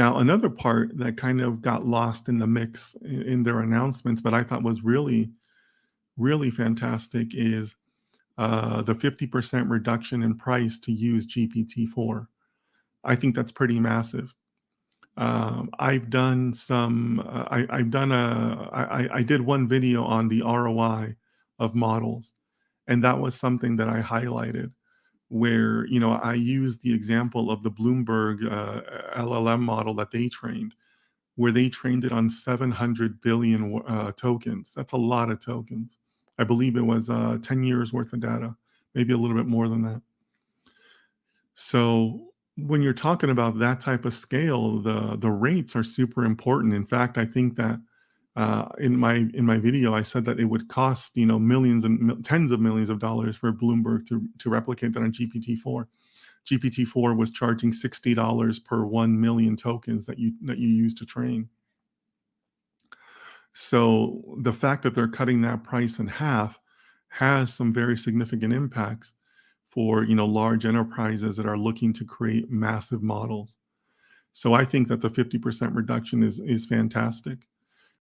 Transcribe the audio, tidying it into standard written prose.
Now, another part that kind of got lost in the mix in their announcements, but I thought was really, really fantastic is the 50% reduction in price to use GPT-4. I think that's pretty massive. I've done some. I've done I did one video on the ROI of models, and that was something that I highlighted. Where I used the example of the Bloomberg LLM model that they trained, where they trained it on 700 billion tokens. That's a lot of tokens. I believe it was 10 years worth of data, maybe a little bit more than that. So when you're talking about that type of scale, the rates are super important. In fact, I think that in my video, I said that it would cost millions and tens of millions of dollars for Bloomberg to replicate that on GPT-4. GPT-4 was charging $60 per 1 million tokens that you use to train. So the fact that they're cutting that price in half has some very significant impacts for large enterprises that are looking to create massive models. So I think that the 50% reduction is fantastic.